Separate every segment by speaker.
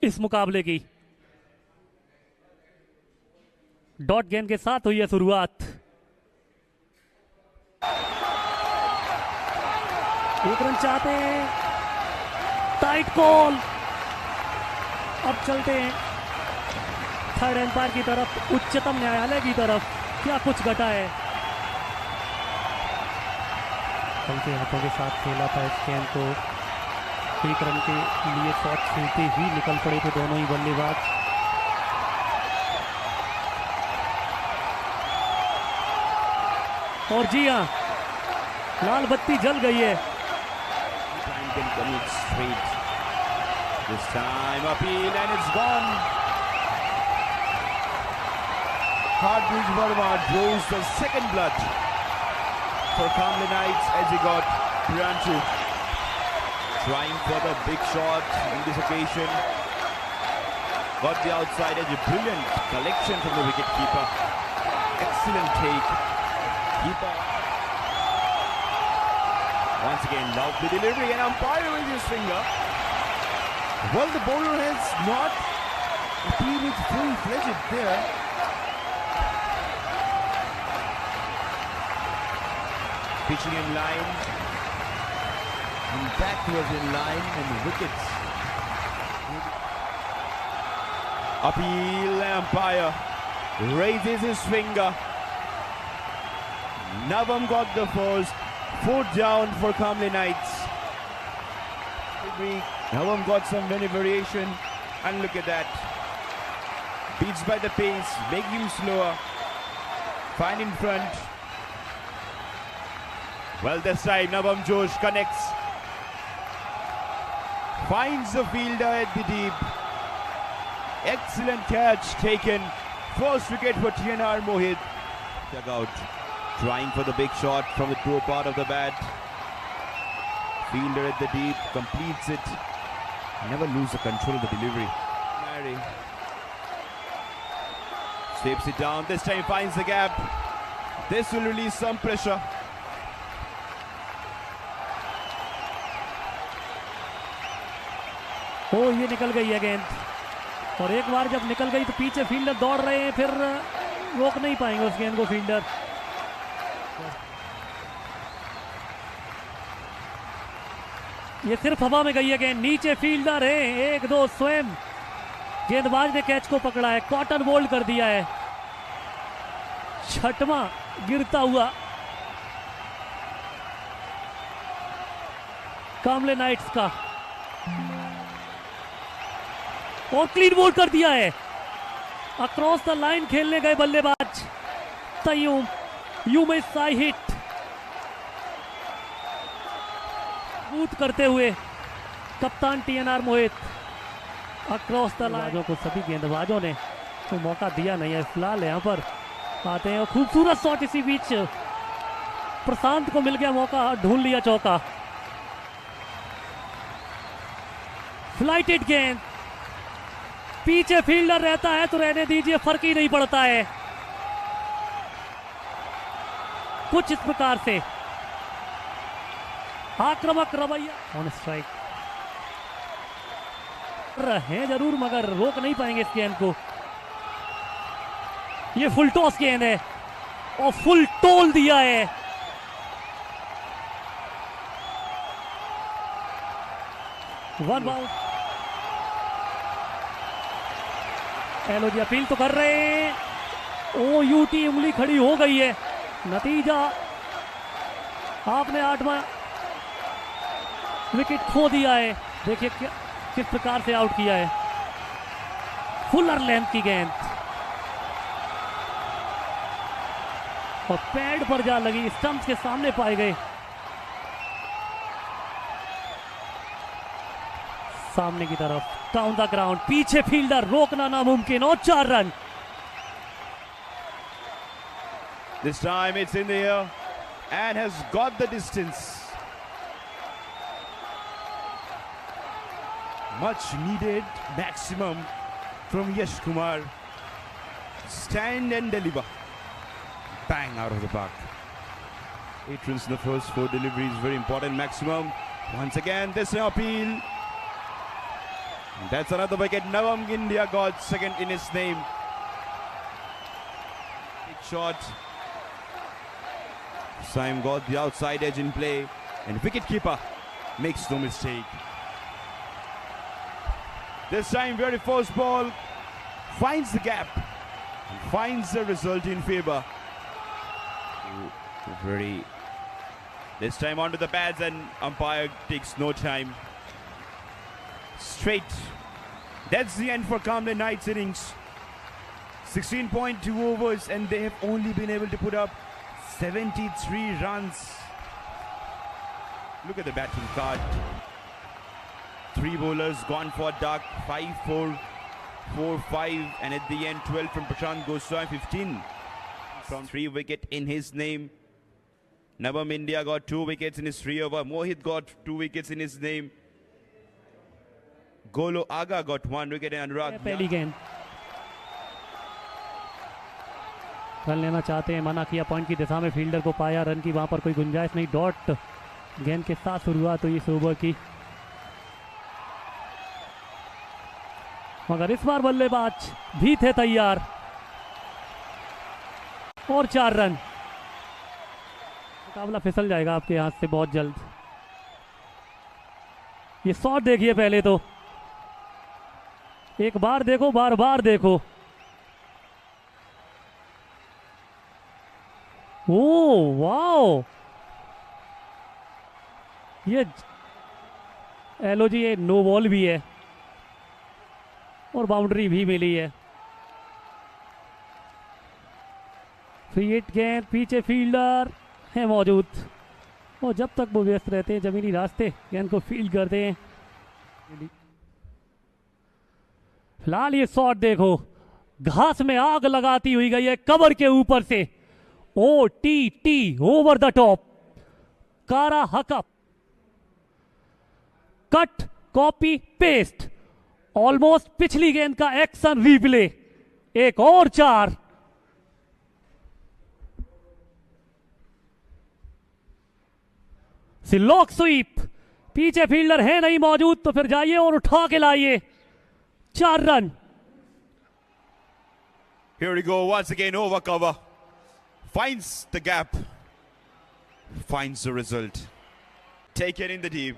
Speaker 1: इस मुकाबले की। डॉट गेंद के साथ हुई है शुरुआत। एक रन चाहते हैं, टाइट कॉल। अब चलते हैं थर्ड एम्पायर की तरफ, उच्चतम न्यायालय की तरफ। क्या कुछ घटा है। हल्के हाथों के साथ खेला था इस गेंद को। एक रन के लिए शॉट खेलते ही निकल पड़े थे दोनों ही बल्लेबाज। और जी हाँ, लाल बत्ती जल गई है।
Speaker 2: This time appeal and it's gone. Hardbridge Verma draws the second blood for Kamle Knights as he got Priyanshu trying for the big shot on this occasion. Got the outside edge. Brilliant collection from the wicket keeper. Excellent take. Keeper. Once again, lovely delivery and umpire with his finger. Well, the bowler has not appealed it full-fledged there. Pitching in line. And that was in line and wickets. Appeal, umpire raises his finger. Navam got the first. 4 down for Kamle Knights. Navam got some many variation, and look at that. Beats by the pace, making him slower. Fine in front. Well, this time Navam Josh connects. Finds the fielder at the deep. Excellent catch taken. First wicket for TNR Mohit. Dugout. Trying for the big shot from the toe part of the bat. Fielder at the deep, completes it. Never lose the control of the delivery. Mary sweeps it down. This time finds the gap. This will release some pressure.
Speaker 1: ओ ये निकल गई है गेंद। और एक बार जब निकल गई तो पीछे फील्डर दौड़ रहे हैं, फिर रोक नहीं पाएंगे उस गेंद को फील्डर। ये सिर्फ हवा में गई है गेंद, नीचे फील्डर है। 1-2 स्वयं गेंदबाज ने कैच को पकड़ा है, कॉटन बोल्ड कर दिया है। छठवां गिरता हुआ कामले नाइट्स का, और क्लीन बोल्ड कर दिया है। अक्रॉस द लाइन खेलने गए बल्लेबाज तय्यूम, यू में साई हिट बूट करते हुए कप्तान TNR Mohit across the line को सभी गेंदबाजों ने तो मौका दिया नहीं है। फिलहाल यहाँ पर आते हैं, खूबसूरत शॉट इसी बीच प्रशांत को मिल गया मौका, ढूंढ लिया चौका। फ्लाइटेड गेंद, पीछे फील्डर रहता है तो रहने दीजिए, फर्क ही नहीं पड़ता है। कुछ इस प्रकार से आक्रामक रवैया। ऑन स्ट्राइक है जरूर, मगर रोक नहीं पाएंगे इस गेंद को। ये फुल टॉस गेंद है और फुल टोल दिया है। One bound. एलओजी अपील तो कर रहे हैं। ओ यूटी उंगली खड़ी हो गई है। नतीजा आपने 8वां विकेट खो दिया है। देखिए किस प्रकार से आउट किया है। फुलर लेंथ की गेंद और पैड पर जा लगी, स्टंप्स के सामने पाए गए। सामने की तरफ डाउन द ग्राउंड, पीछे फील्डर, रोकना नामुमकिन, और 4 run.
Speaker 2: This time it's in the air and has got the distance. Much needed maximum from Yash Kumar. Stand and deliver. Bang out of the park. 8 runs in the first 4 deliveries, very important maximum. Once again, this appeal. That's another wicket. Navam India got second in his name. Big shot. Saim got the outside edge in play, and wicketkeeper makes no mistake. This time, very first ball finds the gap and finds the result in favor. Very. This time onto the pads, and umpire takes no time. Straight. That's the end for Kamle Knights innings. 16.2 overs, and they have only been able to put up 73 runs. Look at the batting card. 3 bowlers gone for duck, 5-4, 4-5, and at the end 12 from Prashant Goswami, 15 from 3 wicket in his name. Navam India got 2 wickets in his 3 over. Mohit got 2 wickets in his name. Golo Aga got 1 wicket and Anurag.
Speaker 1: पहली गेंद run लेना चाहते हैं, मना किया point की दिशा में, fielder को पाया, रन की वहां पर कोई गुंजाइश नहीं। डॉट गेंद के साथ शुरुआत हुई इस ओवर की, मगर इस बार बल्लेबाज भी थे तैयार और 4 रन। मुकाबला फिसल जाएगा आपके हाथ से बहुत जल्द। ये शॉट देखिए पहले तो, एक बार देखो, बार बार देखो। ओ वाओ, ये एलओजी, ये नो बॉल भी है और बाउंड्री भी मिली है। फ्री हिट गेंद, पीछे फील्डर है मौजूद, और जब तक वो व्यस्त रहते हैं जमीनी रास्ते गेंद को फील्ड करते हैं। फिलहाल ये शॉट देखो, घास में आग लगाती हुई गई है कवर के ऊपर से। O T T, over the top, कारा हकअप, कट कॉपी पेस्ट, ऑलमोस्ट पिछली गेंद का एक्शन रिप्ले, एक और 4। सिलॉक स्वीप, पीछे फील्डर है नहीं मौजूद तो फिर जाइए और उठा के लाइए, 4 run.
Speaker 2: Here we go once again, over cover. Finds the gap. Finds the result. Taken in the deep.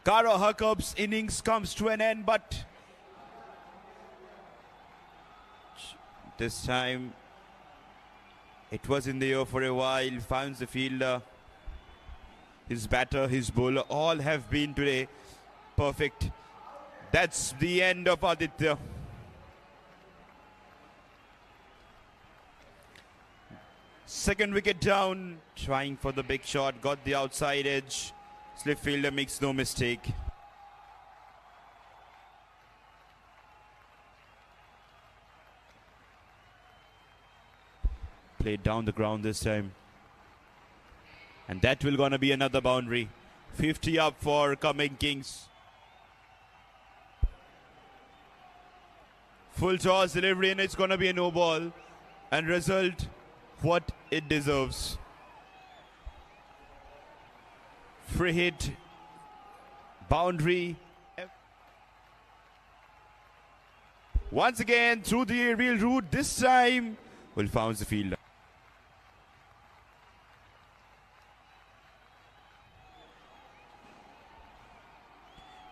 Speaker 2: Kara Hakab's innings comes to an end, but this time it was in the air for a while. Finds the fielder, his batter, his bowler, all have been today perfect. That's the end of Aditya. Second wicket down, trying for the big shot, got the outside edge. Slip fielder makes no mistake. Played down the ground this time. And that will gonna be another boundary. 50 up for Coming Kings. Full toss delivery, and it's gonna be a no ball. And result what it deserves. Free hit, boundary. Once again through the aerial route, this time will found the fielder.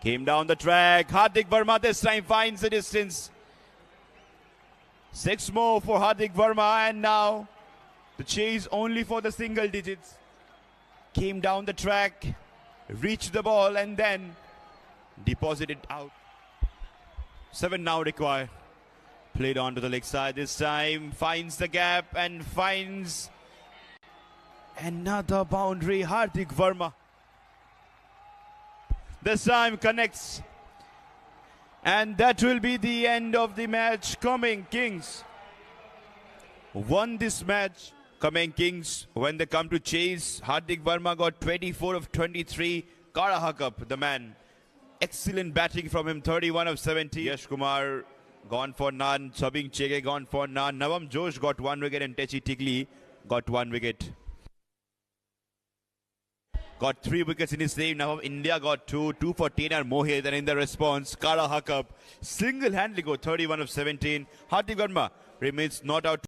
Speaker 2: Came down the track. Hardik Verma this time finds the distance. 6 more for Hardik Verma, and now the chase only for the single digits. Came down the track, reached the ball, and then deposited out. 7 now required. Played on to the leg side this time. Finds the gap and finds another boundary. Hardik Verma this time connects. And that will be the end of the match. Coming Kings won this match. Coming Kings, when they come to chase, Hardik Verma got 24 of 23. Kara Hakap, the man. Excellent batting from him, 31 of 70. Yash Kumar gone for none. Sabing Chege gone for none. Navam Josh got 1 wicket, and Techi Tigli got 1 wicket. got 3 wickets in his save. Now India got 2 for Tainer Mohit, and in the response, Kara Hakab single-handedly got 31 of 17. Hardik Verma remains not out.